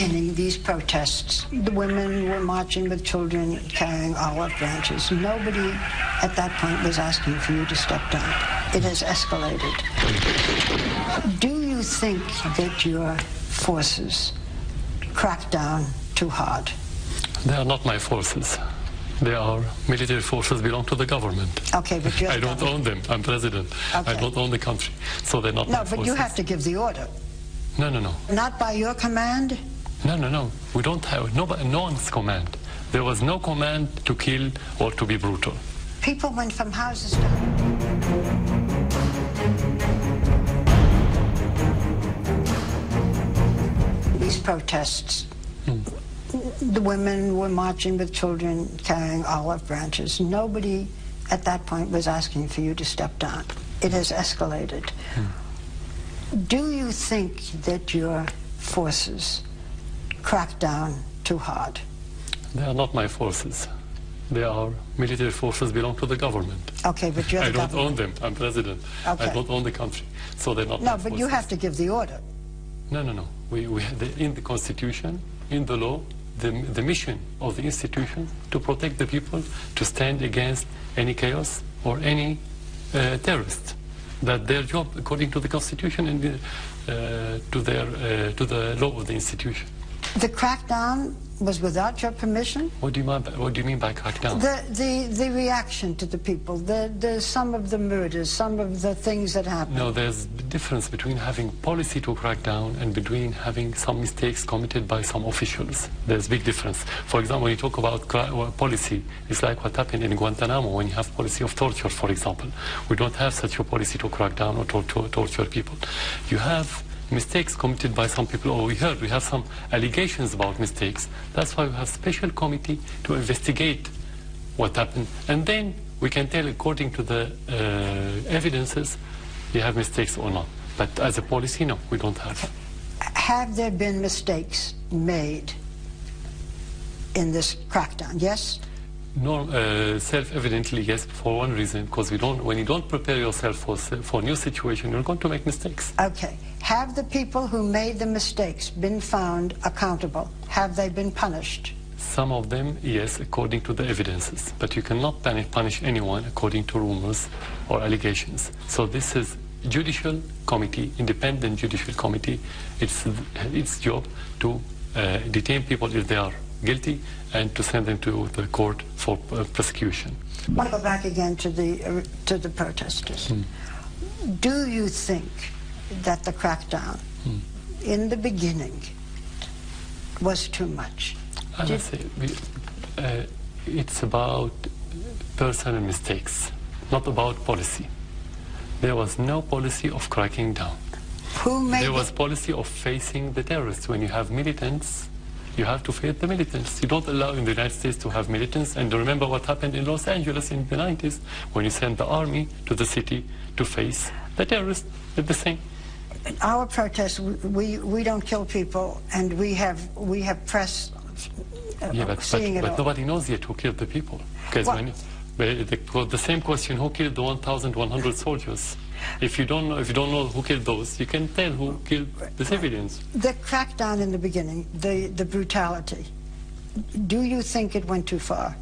beginning, these protests, the women were marching with children carrying olive branches. Nobody at that point was asking for you to step down. It has escalated. Do you think that your forces cracked down too hard? They are not my forces. They are military forces, belong to the government. Okay, but you're I don't own them. I'm president. Okay. I don't own the country. So they're not my forces. No, but you have to give the order. No, no, no. Not by your command? No, no, no. We don't have, no one's command. There was no command to kill or to be brutal. People went from houses to... These protests, the women were marching with children carrying olive branches. Nobody at that point was asking for you to step down. It has escalated. Do you think that your forces cracked down too hard? They are not my forces. They are military forces, belong to the government. Okay, but you're the government. I don't own them. I'm president. Okay. I don't own the country. So they're not my forces. No, but you have to give the order. No, no, no. In the Constitution, in the law, the mission of the institution to protect the people, to stand against any chaos or any terrorist. That their job, according to the Constitution and to the law of the institution. The crackdown was without your permission? What do you mean by crackdown? The reaction to the people, some of the murders, some of the things that happened. No, there's a difference between having policy to crack down and between having some mistakes committed by some officials. There's a big difference. For example, when you talk about policy, it's like what happened in Guantanamo when you have policy of torture, for example. We don't have such a policy to crack down or torture people. You have mistakes committed by some people, or we have some allegations about mistakes. That's why we have special committee to investigate what happened. And then we can tell, according to the evidences, you have mistakes or not. But as a policy, no, we don't have. Have there been mistakes made in this crackdown, yes? No, self-evidently, yes, for one reason, because when you don't prepare yourself for a new situation, you're going to make mistakes. Okay. Have the people who made the mistakes been found accountable? Have they been punished? Some of them, yes, according to the evidences. But you cannot punish anyone according to rumors or allegations. So this is judicial committee, independent judicial committee. It's its job to detain people if they are guilty and to send them to the court for prosecution. I want to go back again to the protesters. Do you think that the crackdown in the beginning was too much? I must say, it's about personal mistakes, not about policy. There was no policy of cracking down. There was policy of facing the terrorists. When you have militants, you have to face the militants. You don't allow in the United States to have militants. And remember what happened in Los Angeles in the 90s, when you sent the army to the city to face the terrorists. It's the same. Our protests, we don't kill people, and we have press seeing it all. But nobody knows yet who killed the people. Because the same question, who killed the 1,100 soldiers? If you don't know who killed those, you can tell who killed the civilians. The crackdown in the beginning, the brutality, do you think it went too far?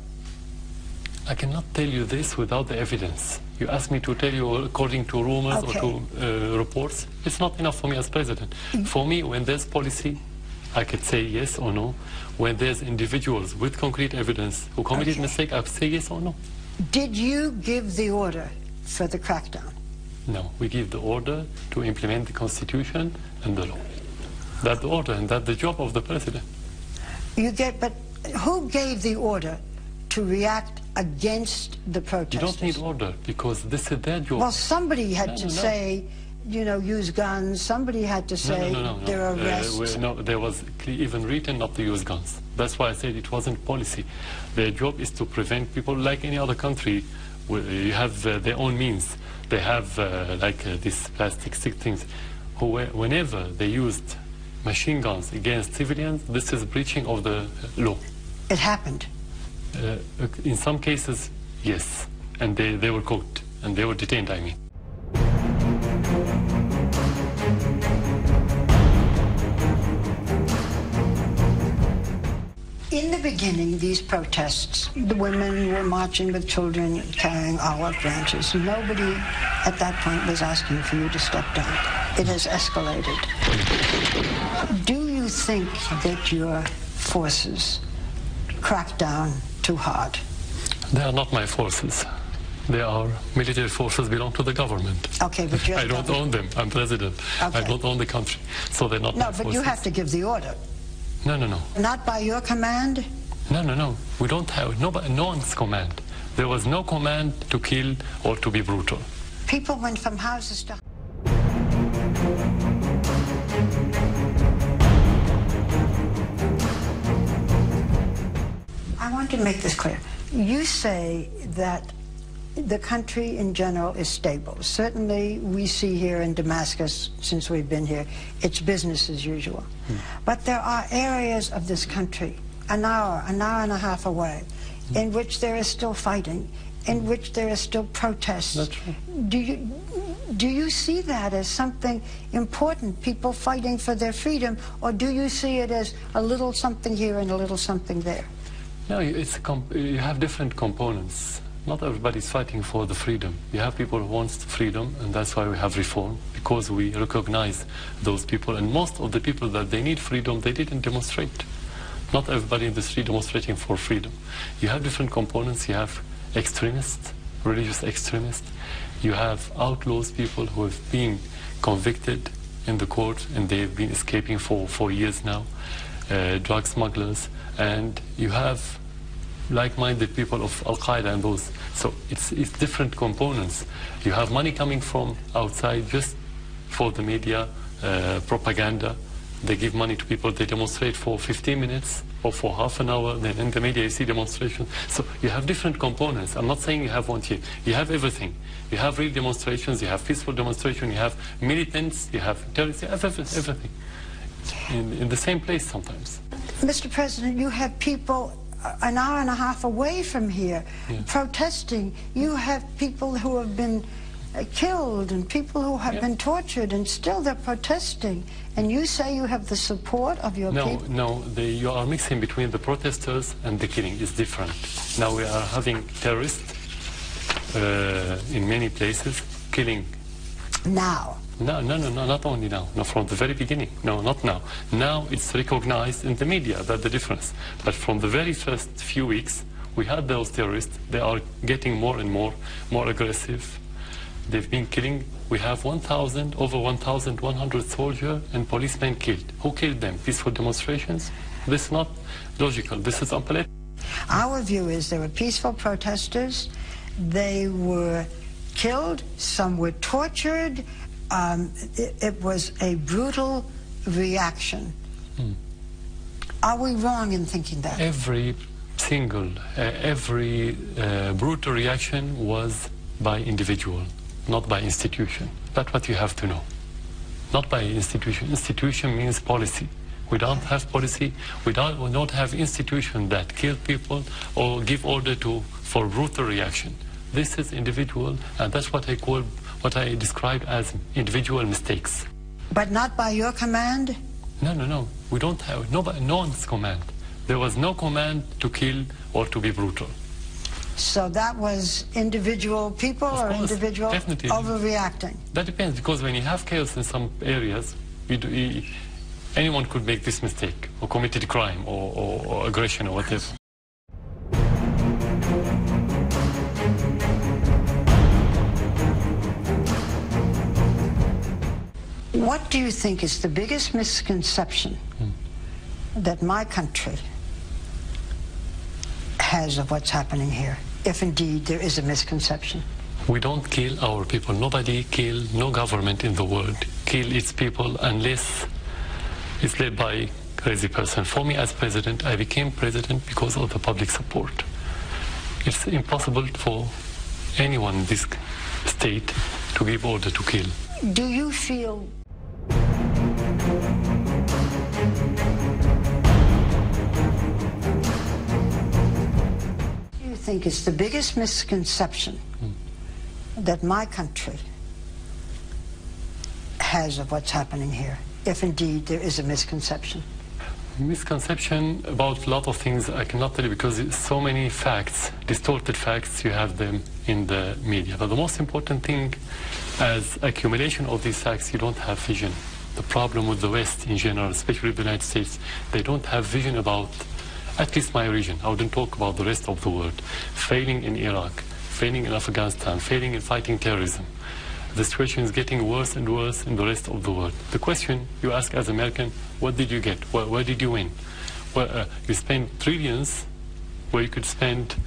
I cannot tell you this without the evidence. You ask me to tell you according to rumors or to reports. It's not enough for me as president. For me, when there's policy, I could say yes or no. When there's individuals with concrete evidence who committed mistake, I would say yes or no. Did you give the order for the crackdown? No, we give the order to implement the Constitution and the law. That's the order, and that's the job of the president. But who gave the order to react against the protesters? You don't need order, because this is their job. Well, somebody had to say, use guns. Somebody had to say their arrest. No, there was even written not to use guns. That's why I said it wasn't policy. Their job is to prevent people, like any other country. You have their own means. They have these plastic stick things. Whenever they used machine guns against civilians, this is breaching of the law. It happened? In some cases, yes. And they were caught, and they were detained, I mean. the beginning, these protests, the women were marching with children carrying olive branches. Nobody at that point was asking for you to step down. It has escalated. Do you think that your forces cracked down too hard? They are not my forces. They are military forces belong to the government. Okay, but you're I don't own them. I'm president. Okay. I don't own the country. So they're not my forces. No, but you have to give the order. No, no, no. Not by your command? No, no, no. We don't have, no one's command. There was no command to kill or to be brutal. People went from houses to... I want to make this clear. You say that the country in general is stable. Certainly we see here in Damascus, since we've been here, it's business as usual. But there are areas of this country, an hour and a half away, in which there is still fighting, in which there are still protests. That's right. Do you see that as something important, people fighting for their freedom, or do you see it as a little something here and a little something there? No, you have different components. Not everybody's fighting for the freedom. You have people who want freedom, and that's why we have reform, because we recognize those people. And most of the people that they need freedom, they didn't demonstrate. Not everybody in the street demonstrating for freedom. You have different components. You have extremists, religious extremists. You have outlaws, people who have been convicted in the court, and they've been escaping for years now. Drug smugglers. And you have like-minded people of Al-Qaeda and those. So it's different components. You have money coming from outside just for the media, propaganda. They give money to people, they demonstrate for 15 minutes or for half an hour, then in the media you see demonstrations. So you have different components. I'm not saying you have one here. You have everything. You have real demonstrations, you have peaceful demonstrations, you have militants, you have terrorists, you have everything. In the same place sometimes. Mr. President, you have people an hour and a half away from here protesting. You have people who have been killed and people who have been tortured, and still they're protesting. And you say you have the support of your people? No, you are mixing between the protesters and the killing. It's different. Now we are having terrorists in many places killing. Now? No, not only now. No, from the very beginning. No, not now. Now it's recognized in the media, that's the difference. But from the very first few weeks, we had those terrorists. They are getting more and more aggressive. They've been killing. We have over 1,100 soldiers and policemen killed. Who killed them? Peaceful demonstrations? This is not logical. This is unpolitical. Our view is there were peaceful protesters. They were killed. Some were tortured. It was a brutal reaction. Are we wrong in thinking that? Every brutal reaction was by individual, not by institution. That's what you have to know. Not by institution. Institution means policy. We don't have policy. We don't have institution that kill people or give order for brutal reaction. This is individual, and that's what I describe as individual mistakes. But not by your command? No. We don't have no one's command. There was no command to kill or to be brutal. So that was individual people or individual overreacting? That depends, because when you have chaos in some areas, anyone could make this mistake or committed crime or aggression or whatever. What do you think is the biggest misconception that my country has of what's happening here, if indeed there is a misconception? We don't kill our people. Nobody no government in the world kill its people unless it's led by a crazy person. For me as president, I became president because of the public support. It's impossible for anyone in this state to give order to kill. Do you feel... I think it's the biggest misconception that my country has of what's happening here, if indeed there is a misconception? Misconception about a lot of things I cannot tell you because it's so many facts, distorted facts, you have them in the media. But the most important thing, as accumulation of these facts, you don't have vision. The problem with the West in general, especially the United States, they don't have vision about, at least my region, I wouldn't talk about the rest of the world, failing in Iraq, failing in Afghanistan, failing in fighting terrorism. The situation is getting worse and worse in the rest of the world. The question you ask as American, what did you get? Where did you win? Well, you spend trillions where you could spend a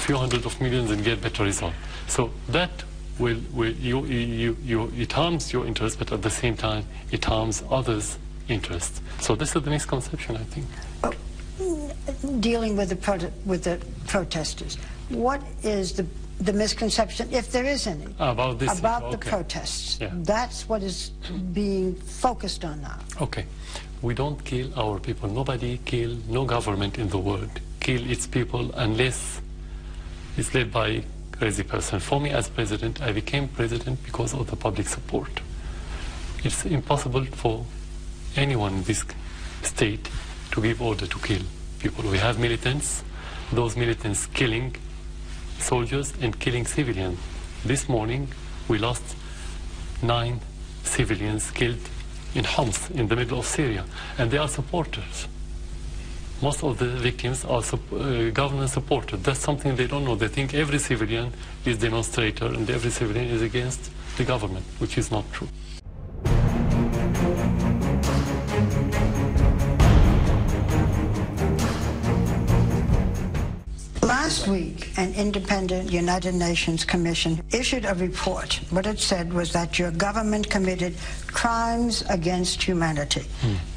few hundred of millions and get better results. So that it harms your interest, but at the same time, it harms others' interests. So this is the misconception, I think. Dealing with the protesters, what is the misconception, if there is any, about this the protests? Yeah. That's what is being focused on now. Okay. We don't kill our people. Nobody kill, no government in the world kill its people unless it's led by a crazy person. For me as president, I became president because of the public support. It's impossible for anyone in this state to give order to kill people. We have militants, those militants killing soldiers and killing civilians. This morning we lost 9 civilians killed in Homs in the middle of Syria, and they are supporters. Most of the victims are government supported. That's something they don't know. They think every civilian is demonstrator and every civilian is against the government, which is not true. Last week, an independent United Nations commission issued a report. What it said was that your government committed crimes against humanity.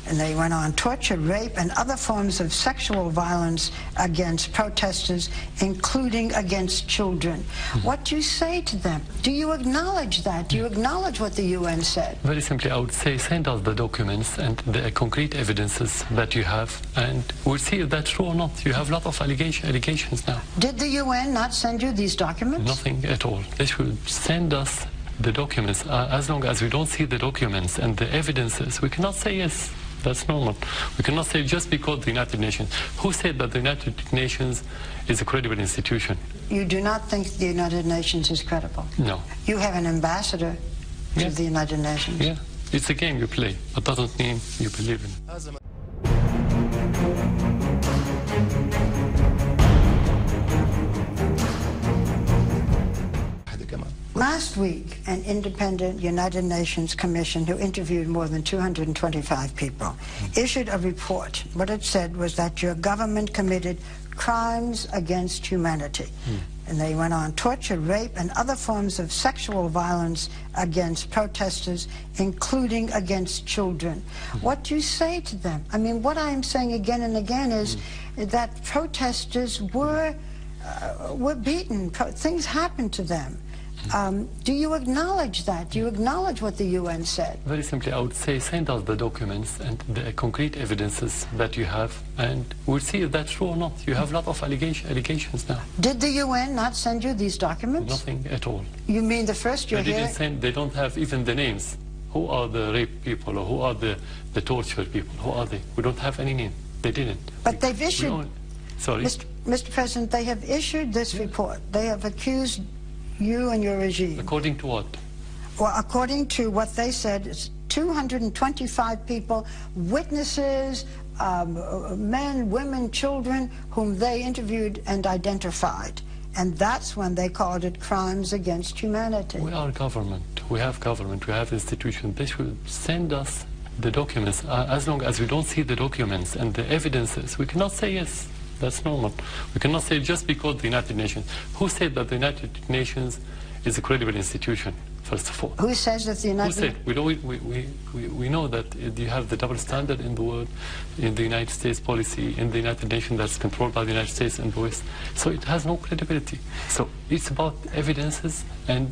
And they went on torture, rape, and other forms of sexual violence against protesters, including against children. What do you say to them? Do you acknowledge that? Do you acknowledge what the UN said? Very simply, I would say send us the documents and the concrete evidences that you have, and we'll see if that's true or not. You have a lot of allegations now. Did the UN not send you these documents? Nothing at all. They should send us the documents. As long as we don't see the documents and the evidences, we cannot say yes. That's normal. We cannot say just because the United Nations. Who said that the United Nations is a credible institution? You do not think the United Nations is credible? No. You have an ambassador to the United Nations? Yeah. It's a game you play, but doesn't mean you believe in it. Last week, an independent United Nations commission who interviewed more than 225 people issued a report. What it said was that your government committed crimes against humanity. And they went on torture, rape, and other forms of sexual violence against protesters, including against children. What do you say to them? I mean, what I'm saying again and again is that protesters were beaten. Things happened to them. Do you acknowledge that? Do you acknowledge what the UN said? Very simply, I would say send us the documents and the concrete evidences that you have, and we'll see if that's true or not. You have a lot of allegations now. Did the UN not send you these documents? Nothing at all. You mean the first you're hearing? They don't have even the names. Who are the rape people, or who are the torture people? Who are they? We don't have any name. They didn't. But they've issued... Sorry? Mr. President, they have issued this report. They have accused you and your regime. According to what? Well, according to what they said, it's 225 people, witnesses, men, women, children, whom they interviewed and identified. And that's when they called it crimes against humanity. We are government. We have institutions. They should send us the documents. As long as we don't see the documents and the evidences, we cannot say yes. That's normal. We cannot say just because the United Nations. Who said that the United Nations is a credible institution, first of all? Who says that the United Nations... Who said? We know that you have the double standard in the world, in the United States policy, in the United Nations that's controlled by the United States and the West. So it has no credibility. So it's about evidences and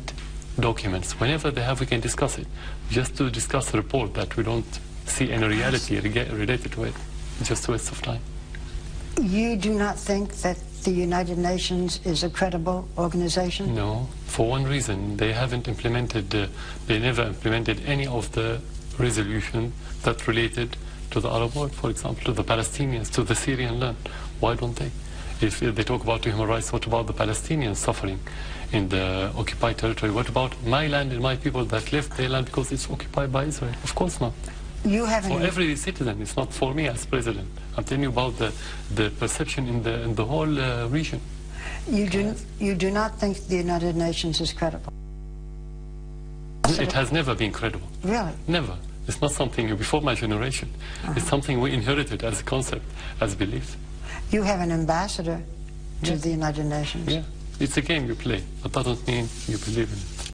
documents. Whenever they have, we can discuss it. Just to discuss a report that we don't see any reality related to it, just a waste of time. You do not think that the United Nations is a credible organization? No, for one reason. They haven't implemented, they never implemented any of the resolution that related to the Arab world, for example, to the Palestinians, to the Syrian land. Why don't they? If they talk about human rights, what about the Palestinians suffering in the occupied territory? What about my land and my people that left their land because it's occupied by Israel? Of course not. You haven't. For every citizen, it's not for me as president. I'm telling you about the perception in the whole region. You do not think the United Nations is credible? It has never been credible. Really? Never. It's not something before my generation. It's something we inherited as a concept, as belief. You have an ambassador to Yes. the United Nations. Yeah, it's a game you play. That doesn't mean you believe in it.